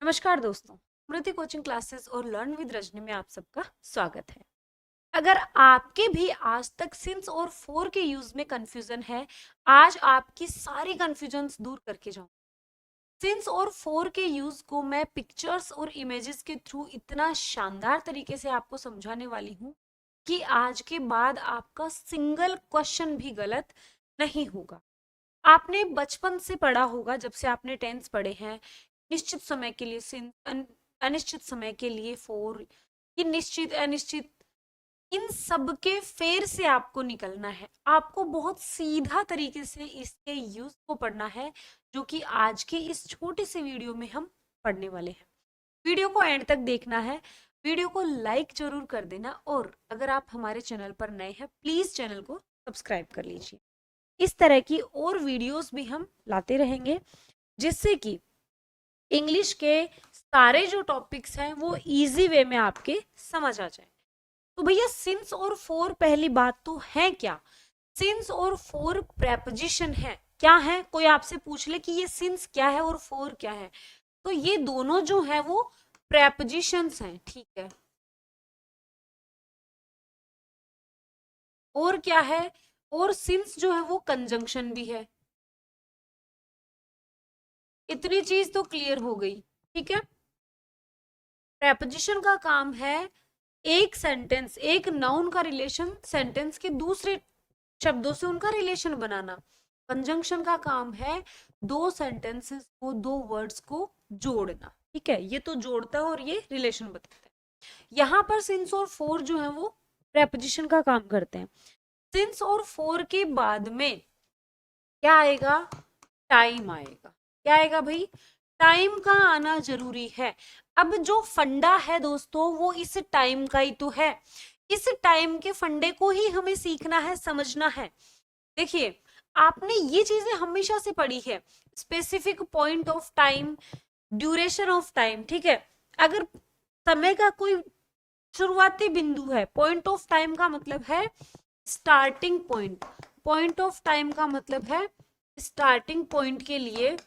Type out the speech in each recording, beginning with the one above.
नमस्कार दोस्तों, स्मृति coaching classes और लर्न विद रजनी में आप सबका स्वागत है। अगर आपके भी आज तक सिंस और फोर के यूज में कंफ्यूजन है, आज आपकी सारी कंफ्यूजन्स दूर करके जाऊं। सिंस और फोर के यूज को मैं पिक्चर्स और इमेजेस के थ्रू इतना शानदार तरीके से आपको समझाने वाली हूँ कि आज के बाद आपका सिंगल क्वेश्चन भी गलत नहीं होगा। आपने बचपन से पढ़ा होगा, जब से आपने टेंस पढ़े हैं, निश्चित समय के लिए सिंस, अनिश्चित समय के लिए फोर, ये निश्चित अनिश्चित, इन सब के फेर से आपको निकलना है। आपको बहुत सीधा तरीके से इसके यूज को पढ़ना है, जो कि आज के इस छोटे से वीडियो में हम पढ़ने वाले हैं। वीडियो को एंड तक देखना है, वीडियो को लाइक जरूर कर देना, और अगर आप हमारे चैनल पर नए हैं प्लीज चैनल को सब्सक्राइब कर लीजिए। इस तरह की और वीडियोस भी हम लाते रहेंगे, जिससे कि इंग्लिश के सारे जो टॉपिक्स हैं वो इजी वे में आपके समझ आ जाए। तो भैया सिंस और फोर, पहली बात तो है क्या? सिंस और फोर प्रेपोजिशन है। क्या है? कोई आपसे पूछ ले कि ये सिंस क्या है और फोर क्या है, तो ये दोनों जो है वो प्रेपोजिशंस हैं, ठीक है। और क्या है? और सिंस जो है वो कंजंक्शन भी है। इतनी चीज तो क्लियर हो गई, ठीक है। प्रेपोजिशन का काम है एक सेंटेंस, एक नाउन का रिलेशन सेंटेंस के दूसरे शब्दों से उनका रिलेशन बनाना। कंजंक्शन का काम है दो सेंटेंसेस को, दो वर्ड्स को जोड़ना, ठीक है। ये तो जोड़ता है और ये रिलेशन बताता है। यहाँ पर सिंस और फोर जो है वो प्रेपोजिशन का काम करते हैं। सिंस और फोर के बाद में क्या आएगा? टाइम आएगा। क्या आएगा भाई? टाइम का आना जरूरी है। अब जो फंडा है दोस्तों, वो इस टाइम का ही तो है। इस टाइम के फंडे को ही हमें सीखना है, समझना है। देखिए, आपने ये चीजें हमेशा से पढ़ी है, specific point of time, duration of time, ठीक है। अगर समय का कोई शुरुआती बिंदु है, पॉइंट ऑफ टाइम का मतलब है starting point, point of time का मतलब है स्टार्टिंग पॉइंट के लिए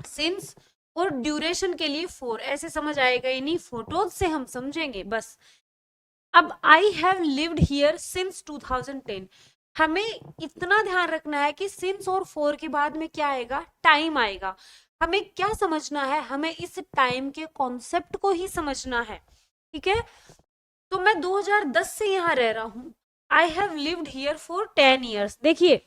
सिंस, और ड्यूरेशन के लिए फोर। ऐसे समझ आएगा ही नहीं, फोटोज से हम समझेंगे बस। अब I have lived here since 2010, हमें इतना ध्यान रखना है कि सिंस और फोर के बाद में क्या आएगा? टाइम आएगा। हमें क्या समझना है? हमें इस टाइम के कॉन्सेप्ट को ही समझना है, ठीक है। तो मैं 2010 से यहाँ रह रहा हूं। I have lived here for 10 years. देखिए,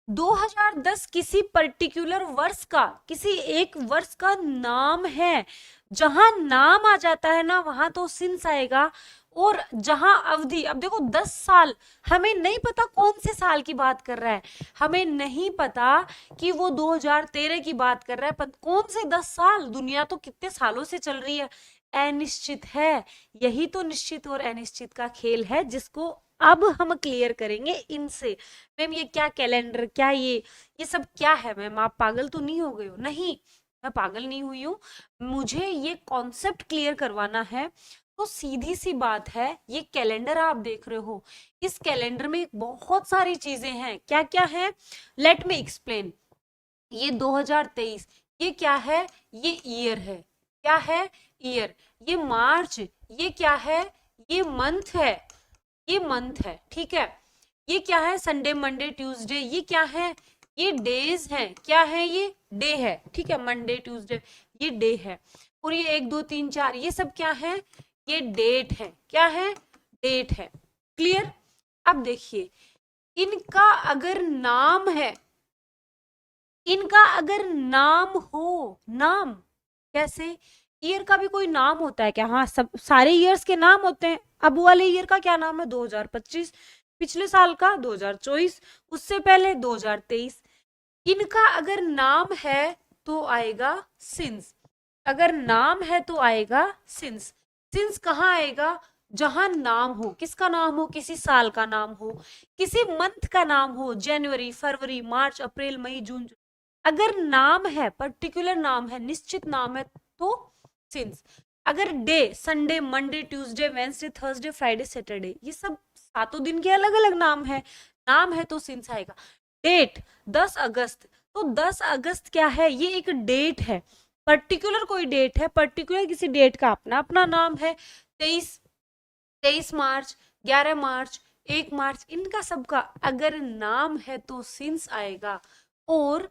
2010 किसी पर्टिकुलर वर्ष का, किसी एक वर्ष का नाम है। जहां नाम आ जाता है ना, वहां तो सिंस आएगा। और जहां अवधि, अब देखो 10 साल, हमें नहीं पता कौन से साल की बात कर रहा है, हमें नहीं पता कि वो 2013 की बात कर रहा है, पर कौन से 10 साल? दुनिया तो कितने सालों से चल रही है, अनिश्चित है। यही तो निश्चित और अनिश्चित का खेल है, जिसको अब हम क्लियर करेंगे इनसे। मैम ये क्या कैलेंडर, क्या ये सब क्या है? मैम आप पागल तो नहीं हो गए हो? नहीं, मैं पागल नहीं हुई हूँ, मुझे ये कॉन्सेप्ट क्लियर करवाना है। तो सीधी सी बात है, ये कैलेंडर आप देख रहे हो, इस कैलेंडर में बहुत सारी चीजें हैं। क्या क्या है? Let me explain. ये 2023, ये क्या है? ये ईयर है। क्या है? ईयर। ये मार्च, ये क्या है? ये मंथ है, ये मंथ है, ठीक है। ये क्या है? संडे, मंडे, ट्यूसडे, ये क्या है? ये डेज है। क्या है? ये डे है, ठीक है। मंडे, ट्यूसडे, ये डे है। और ये 1 2 3 4, ये सब क्या है? ये डेट है। क्या है? डेट है। क्लियर? अब देखिए, इनका अगर नाम है, इनका अगर नाम हो, नाम कैसे? ईयर का भी कोई नाम होता है क्या? हाँ, सब सारे ईयर्स के नाम होते हैं। अब वाले ईयर का क्या नाम है? 2025। पिछले साल का 2024, उससे पहले 2023। इनका अगर नाम है तो आएगा सिंस। अगर नाम है तो आएगा सिंस। सिंस कहाँ आएगा? जहां नाम हो। किसका नाम हो? किसी साल का नाम हो, किसी मंथ का नाम हो, जनवरी, फरवरी, मार्च, अप्रैल, मई, जून। अगर नाम है, पर्टिकुलर नाम है, निश्चित नाम है, तो सिंस। अगर day, Sunday, Monday, Tuesday, Wednesday, Thursday, Friday, Saturday, ये सब सातों दिन के अलग अलग नाम है, नाम है तो सिंस आएगा। डेट 10 अगस्त, तो 10 अगस्त क्या है? ये एक डेट है। पर्टिकुलर कोई डेट है, पर्टिकुलर किसी डेट का अपना अपना नाम है। 23 मार्च, 11 मार्च, 1 मार्च, इनका सबका अगर नाम है तो सिंस आएगा। और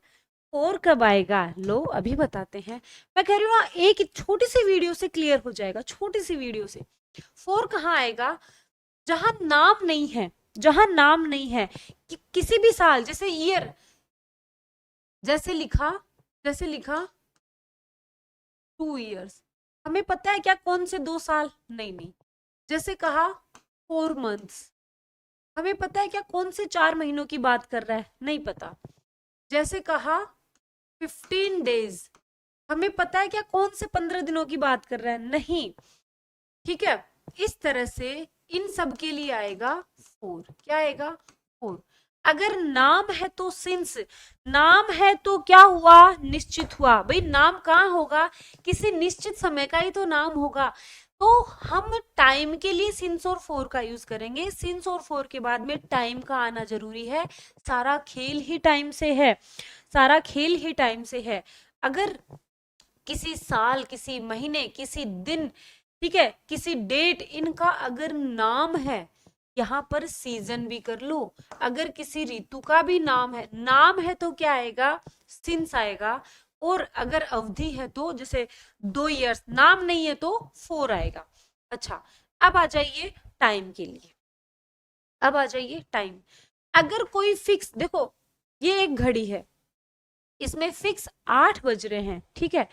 कब आएगा, लो अभी बताते हैं। मैं कह रही हूँ ना, एक छोटी सी वीडियो से क्लियर हो जाएगा, छोटी सी वीडियो से। फोर कहाँ आएगा, जहां नाम नहीं है, जहां नाम नहीं है किसी भी साल, जैसे ईयर, जैसे लिखा 2 इयर्स, हमें पता है क्या कौन से 2 साल, नहीं। जैसे कहा 4 मंथ्स, हमें पता है क्या कौन से 4 महीनों की बात कर रहा है, नहीं पता। जैसे कहा 15 डेज, हमें पता है क्या कौन से 15 दिनों की बात कर रहा है, नहीं। ठीक है, इस तरह से इन सब के लिए आएगा 4। क्या आएगा, 4। अगर नाम है तो सिंस, नाम है तो क्या हुआ, निश्चित हुआ। भाई नाम कहाँ होगा, किसी निश्चित समय का ही तो नाम होगा। तो हम टाइम के लिए सिंस और फोर का यूज करेंगे। सिंस और फोर के बाद में टाइम का आना जरूरी है। सारा खेल ही टाइम से है, सारा खेल ही टाइम से है। अगर किसी साल, किसी महीने, किसी दिन, ठीक है, किसी डेट, इनका अगर नाम है, यहाँ पर सीजन भी कर लो। अगर किसी ऋतु का भी नाम है तो क्या आएगा, सिंस आएगा। और अगर अवधि है तो जैसे 2 इयर्स, नाम नहीं है तो 4 आएगा। अच्छा, अब आ जाइए टाइम के लिए, अब आ जाइए टाइम। अगर कोई फिक्स, देखो ये एक घड़ी है, इसमें फिक्स 8 बज रहे हैं, ठीक है,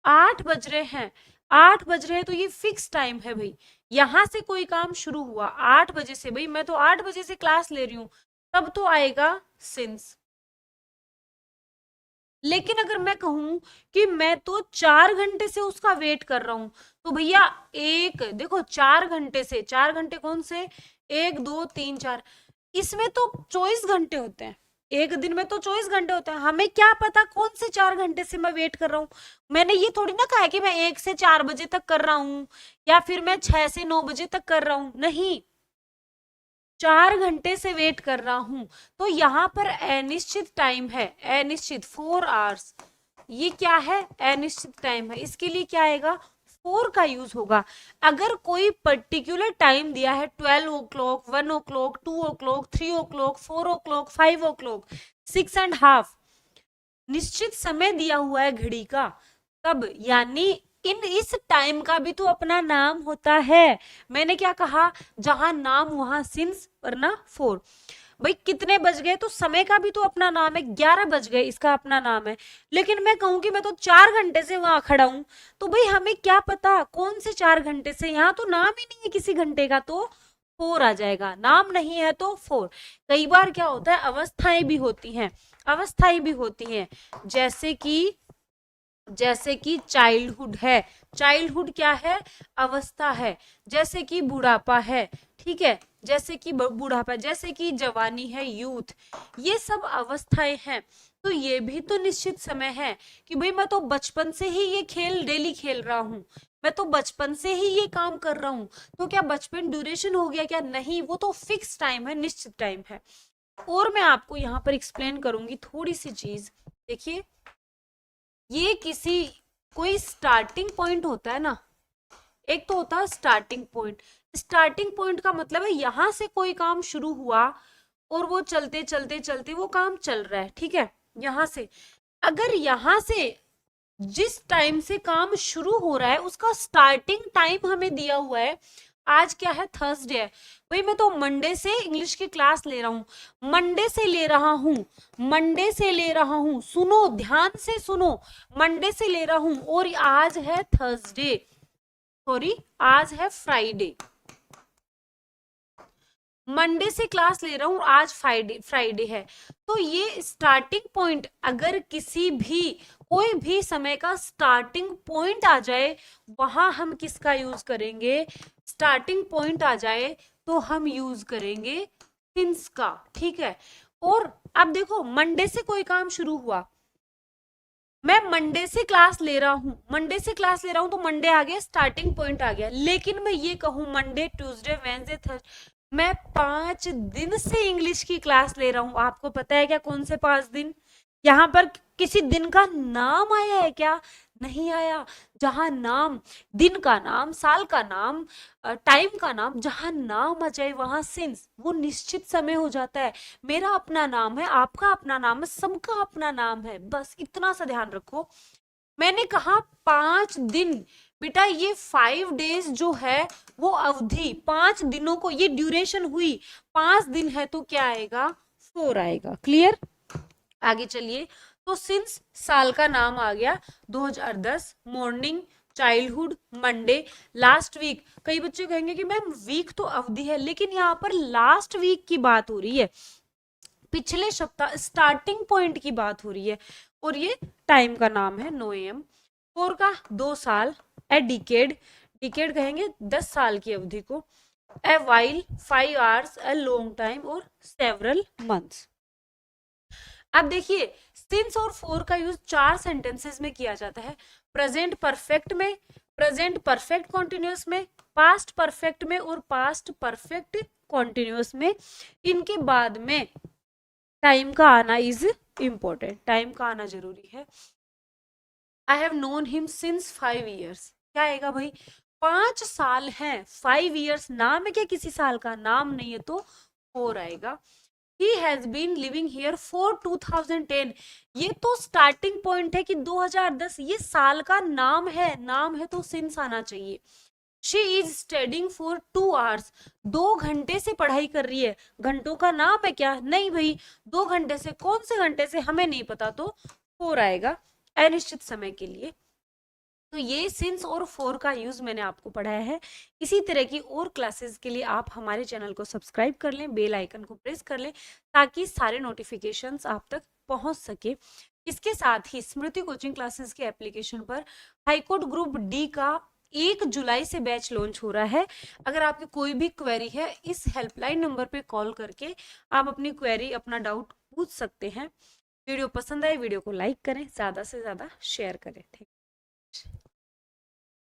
8 बज रहे हैं, 8 बज रहे हैं, तो ये फिक्स टाइम है भाई। यहां से कोई काम शुरू हुआ 8 बजे से, भाई मैं तो 8 बजे से क्लास ले रही हूं, तब तो आएगा सिंस। लेकिन अगर मैं कहूं कि मैं तो 4 घंटे से उसका वेट कर रहा हूं, तो भैया एक देखो 4 घंटे से, 4 घंटे कौन से, 1 2 3 4, इसमें तो 24 घंटे होते हैं, एक दिन में तो 24 घंटे होते हैं। हमें क्या पता कौन से 4 घंटे से मैं वेट कर रहा हूं। मैंने ये थोड़ी ना कहा है कि मैं 1 से 4 बजे तक कर रहा हूं, या फिर मैं 6 से 9 बजे तक कर रहा हूं, नहीं, 4 घंटे से वेट कर रहा हूं। तो यहाँ पर अनिश्चित टाइम है, अनिश्चित 4 आवर्स, ये क्या है, अनिश्चित टाइम है। इसके लिए क्या आएगा, 4 का यूज होगा। अगर कोई पर्टिकुलर टाइम दिया है 12 ओ क्लॉक, 1 ओ क्लॉक, 2 ओ क्लॉक, 3 ओ क्लॉक, 4 ओ क्लॉक, 5 ओ क्लॉक, 6.5, निश्चित समय दिया हुआ है घड़ी का, तब यानी इस टाइम का भी तो अपना नाम होता है। मैंने क्या कहा, जहां नाम वहां सिंस, वरना 4। भाई कितने बज गए, तो समय का भी तो अपना नाम है, 11 बज गए, इसका अपना नाम है। लेकिन मैं कहूं कि मैं तो 4 घंटे से वहां खड़ा हूं, तो भाई हमें क्या पता कौन से 4 घंटे से, यहाँ तो नाम ही नहीं है किसी घंटे का, तो 4 आ जाएगा। नाम नहीं है तो 4। कई बार क्या होता है, अवस्थाएं भी होती हैं, अवस्थाएं भी होती हैं, जैसे कि चाइल्डहुड है, चाइल्डहुड क्या है, अवस्था है। जैसे कि बुढ़ापा है, ठीक है, जैसे कि बुढ़ापा, जैसे कि जवानी है, यूथ, ये सब अवस्थाएं हैं। तो ये भी तो निश्चित समय है कि भाई मैं तो बचपन से ही ये खेल डेली खेल रहा हूँ, मैं तो बचपन से ही ये काम कर रहा हूँ, तो क्या बचपन ड्यूरेशन हो गया क्या, नहीं, वो तो फिक्स टाइम है, निश्चित टाइम है। और मैं आपको यहाँ पर एक्सप्लेन करूंगी थोड़ी सी चीज। देखिए, ये कोई स्टार्टिंग पॉइंट होता है ना, एक तो होता है स्टार्टिंग पॉइंट। स्टार्टिंग पॉइंट का मतलब है यहां से कोई काम शुरू हुआ और वो चलते चलते चलते वो काम चल रहा है, ठीक है, यहां से। अगर यहां से जिस टाइम से काम शुरू हो रहा है उसका स्टार्टिंग टाइम हमें दिया हुआ है, आज क्या है, थर्सडे है, भाई मैं तो मंडे से इंग्लिश की क्लास ले रहा हूं, मंडे से ले रहा हूं, मंडे से ले रहा हूं, सुनो ध्यान से सुनो, मंडे से ले रहा हूं, और आज है थर्सडे, सॉरी आज है फ्राइडे, मंडे से क्लास ले रहा हूं, आज फ्राइडे है। तो ये स्टार्टिंग पॉइंट, अगर किसी भी कोई भी समय का स्टार्टिंग पॉइंट आ जाए, वहां हम किसका यूज करेंगे, स्टार्टिंग पॉइंट आ जाए तो हम यूज करेंगे सिंस का, ठीक है। और अब देखो, मंडे से कोई काम शुरू हुआ, मैं मंडे से क्लास ले रहा हूं, मंडे से क्लास ले रहा हूं, तो मंडे आ गया, स्टार्टिंग पॉइंट आ गया। लेकिन मैं ये कहूं मंडे, ट्यूसडे, वेडनेसडे, थर्सडे, मैं 5 दिन से इंग्लिश की क्लास ले रहा हूं, आपको पता है क्या कौन से 5 दिन, यहाँ पर किसी दिन का नाम आया है क्या, नहीं आया। जहां नाम, दिन का नाम, साल का नाम, टाइम का नाम, जहां नाम आ जाए वहां सिंस, वो निश्चित समय हो जाता है। मेरा अपना नाम है, आपका अपना नाम है, सबका अपना नाम है, बस इतना सा ध्यान रखो। मैंने कहा 5 दिन, बेटा ये 5 डेज जो है वो अवधि, 5 दिनों को ये ड्यूरेशन हुई, 5 दिन है तो क्या आएगा, 4 आएगा। क्लियर? आगे चलिए। तो सिंस साल का नाम आ गया 2010, morning, childhood, Monday, last week. कई बच्चे कहेंगे कि मैम वीक तो अवधि है, लेकिन यहाँ पर लास्ट वीक की बात हो रही है, पिछले सप्ताह, स्टार्टिंग पॉइंट की बात हो रही है। और ये टाइम का नाम है 9 AM। 4 का 2 साल, ए डिकेड, डिकेड कहेंगे 10 साल की अवधि को, a while 5 hours, a long time, और सेवरल मंथ्स। अब देखिए सिंस और फॉर का यूज 4 सेंटेंसेस में किया जाता है, प्रेजेंट परफेक्ट में, प्रेजेंट परफेक्ट कॉन्टिन्यूअस में, पास्ट परफेक्ट में, और पास्ट परफेक्ट कॉन्टिन्यूअस में। इनके बाद में टाइम का आना इज इम्पोर्टेंट, टाइम का आना जरूरी है। I have known him since 5 years, क्या आएगा भाई, 5 साल हैं, 5 years नाम है क्या किसी साल का, नाम नहीं है तो 4 आएगा। He has been living here for 2010, ये तो स्टार्टिंग पॉइंट है कि 2010, ये साल का नाम है, नाम है तो सिंस आना चाहिए। She is studying for 2 hours, 2 घंटे से पढ़ाई कर रही है, घंटों का नाम है क्या, नहीं भाई, 2 घंटे से, कौन से घंटे से हमें नहीं पता, तो 4 आएगा अनिश्चित समय के लिए। तो ये सिंस और फॉर का यूज मैंने आपको पढ़ाया है। इसी तरह की और क्लासेस के लिए आप हमारे चैनल को सब्सक्राइब कर लें, बेल आइकन को प्रेस कर लें, ताकि सारे नोटिफिकेशंस आप तक पहुंच सके। इसके साथ ही स्मृति कोचिंग क्लासेस के एप्लीकेशन पर हाईकोर्ट ग्रुप डी का 1 जुलाई से बैच लॉन्च हो रहा है। अगर आपकी कोई भी क्वेरी है, इस हेल्पलाइन नंबर पे कॉल करके आप अपनी क्वेरी, अपना डाउट पूछ सकते हैं। वीडियो पसंद आए, वीडियो को लाइक करें, ज्यादा से ज्यादा शेयर करें।